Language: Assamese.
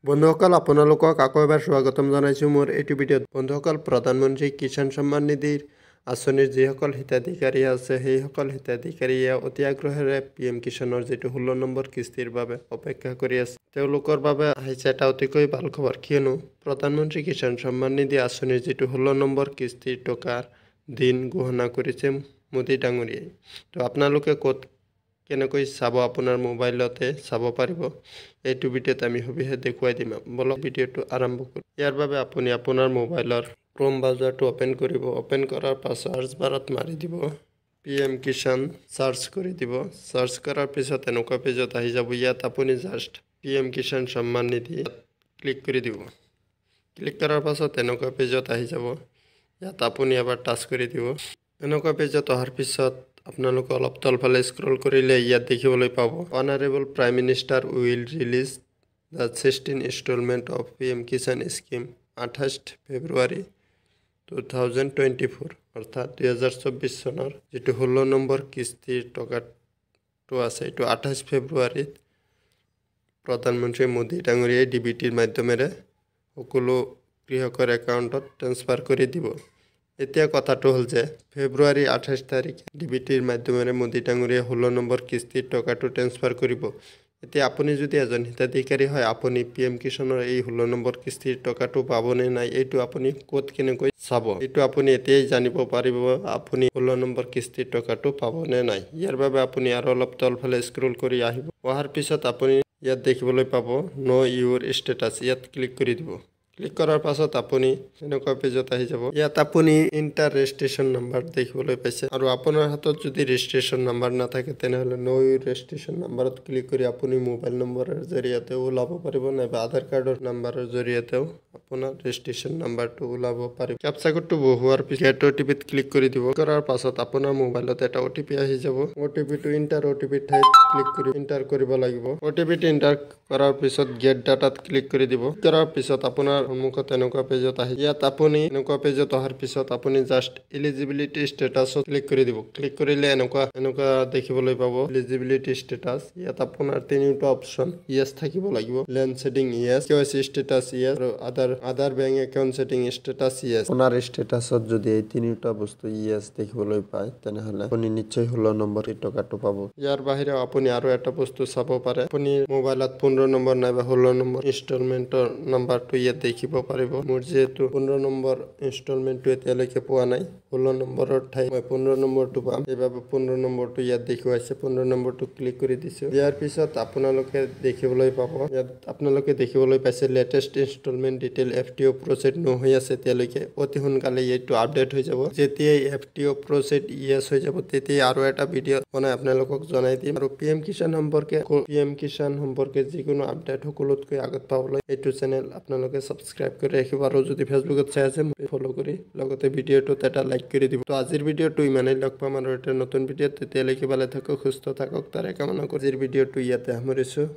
বন্ধুসকল আপোনালোকক আকৌ এবাৰ স্বাগতম জনাইছোঁ মোৰ এইটো ভিডিঅ'ত। বন্ধুসকল, প্ৰধানমন্ত্ৰী কিষাণ সন্মান নিধিৰ আঁচনিৰ যিসকল হিতাধিকাৰী আছে সেইসকল হিতাধিকাৰীয়ে অতি আগ্ৰহেৰে PM কিষাণৰ যিটো 16 নম্বৰ কিস্তিৰ বাবে অপেক্ষা কৰি আছে। তেওঁলোকৰ বাবে আহিছে এটা অতিকৈ ভাল খবৰ, কিয়নো প্ৰধানমন্ত্ৰী কিষাণ সন্মান নিধি আঁচনিৰ যিটো 16 নম্বৰ কিস্তিৰ টকাৰ দিন ঘোষণা কৰিছে মোদী ডাঙৰীয়াই। তো আপোনালোকে কেনেকৈ চাব, আপোনাৰ মোবাইলতে চাব পাৰিব। এইটো ভিডিঅ'ত আমি সবিশেষ দেখুৱাই দিম। বলক ভিডিঅ'টো আৰম্ভ কৰোঁ। ইয়াৰ বাবে আপুনি আপোনাৰ মোবাইলৰ ক্ৰোম ব্ৰাউজাৰটো অপেন কৰিব। অপেন কৰাৰ পাছত সাৰ্চ বাৰত মাৰি দিব PM কিষাণ, সাৰ্চ কৰি দিব। সাৰ্চ কৰাৰ পিছত এনেকুৱা পেজত আহি যাব। ইয়াত আপুনি জাষ্ট PM কিষাণ সন্মান নিধি ক্লিক কৰি দিব। ক্লিক কৰাৰ পাছত এনেকুৱা পেজত আহি যাব। ইয়াত আপুনি এবাৰ টাচ কৰি দিব। এনেকুৱা পেজত অহাৰ পিছত আপোনালোকে অলপ তলফালে স্ক্ৰল কৰিলে ইয়াত দেখিবলৈ পাব honourable prime minister will release the 16 instalment of PM Kisan scheme 28 ফেব্ৰুৱাৰী 2024, অৰ্থাৎ 2024 চনৰ যিটো 16 নম্বৰ কিস্তিৰ টকাটো আছে এইটো 28 ফেব্ৰুৱাৰীত প্ৰধানমন্ত্ৰী মোদী ডাঙৰীয়াই DBTৰ মাধ্যমেৰে সকলো কৃষকৰ একাউণ্টত ট্ৰান্সফাৰ কৰি দিব। এতিয়া কথাটো হ'ল যে ফেব্ৰুৱাৰী 28 তাৰিখে DBTৰ মাধ্যমেৰে মোদী ডাঙৰীয়াই 16 নম্বৰ কিস্তিৰ টকাটো ট্ৰান্সফাৰ কৰিব। এতিয়া আপুনি যদি এজন হিতাধিকাৰী হয়, আপুনি PM কিষাণৰ এই 16 নম্বৰ কিস্তিৰ টকাটো পাবনে নাই এইটো আপুনি কেনেকৈ চাব, এইটো আপুনি এতিয়াই জানিব পাৰিব আপুনি 16 নম্বৰ কিস্তিৰ টকাটো পাবনে নাই। ইয়াৰ বাবে আপুনি আৰু অলপ তলফালে স্ক্ৰল কৰি আহিব। অহাৰ পিছত আপুনি ইয়াত দেখিবলৈ পাব ন' ইউৰ ষ্টেটাছ, ইয়াত ক্লিক কৰি দিব। ক্লিক কৰাৰ পাছত আপুনি এনেকুৱা পেজত আহি যাব। ইয়াত আপুনি ইণ্টাৰ ৰেজিষ্ট্ৰেশ্যন নাম্বাৰ দেখিবলৈ পাইছে, আৰু আপোনাৰ হাতত যদি ৰেজিষ্ট্ৰেশ্যন নাম্বাৰ নাথাকে তেনেহ'লে ন' ইউৰ ৰেজিষ্ট্ৰেশ্যন নাম্বাৰত ক্লিক কৰি আপুনি মোবাইল নম্বৰৰ জৰিয়তেও ওলাব পাৰিব, নাইবা আধাৰ কাৰ্ডৰ নাম্বাৰৰ জৰিয়তেও আপোনাৰ ৰেজিষ্ট্ৰেশ্যন নাম্বাৰটো ওলাব পাৰিব। কেপচা কোডটো বহুৱাৰ পিছত গেট OTPত ক্লিক কৰি দিব। কৰাৰ পাছত আপোনাৰ মোবাইলত এটা OTP আহি যাব। OTPটো ইণ্টাৰ OTP ঠাইত ক্লিক কৰি ইণ্টাৰ কৰিব লাগিব। OTPটো ইণ্টাৰ কৰাৰ পিছত গেট ডাটাত ক্লিক কৰি দিব। কৰাৰ পিছত আপোনাৰ সন্মুখত এনেকুৱা পেজত আহি ইয়াত আপুনি এনেকুৱা পেজত অহাৰ পিছত আপুনি জাষ্ট এলিজিবিলিটি ষ্টেটাছত ক্লিক কৰি দিব। ক্লিক কৰিলে এনেকুৱা দেখিবলৈ পাব এলিজিবিলিটি ষ্টেটাছ। ইয়াত আপোনাৰ তিনিটা অপশ্যন ইয়েছ থাকিব লাগিব। Land setting yes, KYC status yes, আৰু আদাৰ bank account setting status yes. আপোনাৰ ষ্টেটাছত যদি এই তিনিটা বস্তু ইয়েছ দেখিবলৈ পায় তেনেহ'লে আপুনি নিশ্চয় 16 নম্বৰ টকাটো পাব। ইয়াৰ বাহিৰেও আপুনি আৰু এটা বস্তু চাব পাৰে। আপুনি মোবাইলত 15 নম্বৰ নাইবা 16 নম্বৰ ইনষ্টলমেণ্টৰ নাম্বাৰটো ইয়াত দেখিব পাৰিব। মোৰ যিহেতু 15 নম্বৰ ইনষ্টলমেণ্টটো এতিয়ালৈকে পোৱা নাই, 16 নম্বৰৰ ঠাইত মই 15 নম্বৰটো পাম, সেইবাবে 15 নম্বৰটো ইয়াত দেখুৱাইছে। 15 নম্বৰটো ক্লিক কৰি দিছোঁ। ইয়াৰ পিছত আপোনালোকে দেখিবলৈ পাইছে লেটেষ্ট ইনষ্টলমেণ্ট ডিটেইল FTO প্ৰচেড হৈ আছে এতিয়ালৈকে। অতি সোনকালে এইটো আপডেট হৈ যাব। যেতিয়াই FTO প্ৰচেড ইয়েছ হৈ যাব তেতিয়াই আৰু এটা ভিডিঅ' বনাই আপোনালোকক জনাই দিম। আৰু PM কিষাণ সম্পৰ্কে যিকোনো আপডেট সকলোতকৈ আগত পাবলৈ এইটো চেনেল আপোনালোকে ছাবস্ক্ৰাইব কৰি ৰাখিব, আৰু যদি ফেচবুকত চাই আছে ফ'ল' কৰি লগতে ভিডিঅ'টোত এটা লাইক কৰি দিব। তো আজিৰ ভিডিঅ'টো ইমানেই, লগ পাম আৰু এটা নতুন ভিডিঅ'ত। তেতিয়ালৈকে ভালে থাকক, সুস্থ থাকক তাৰে কামনা কৰি আজিৰ ভিডিঅ'টো ইয়াতে সামৰিছোঁ।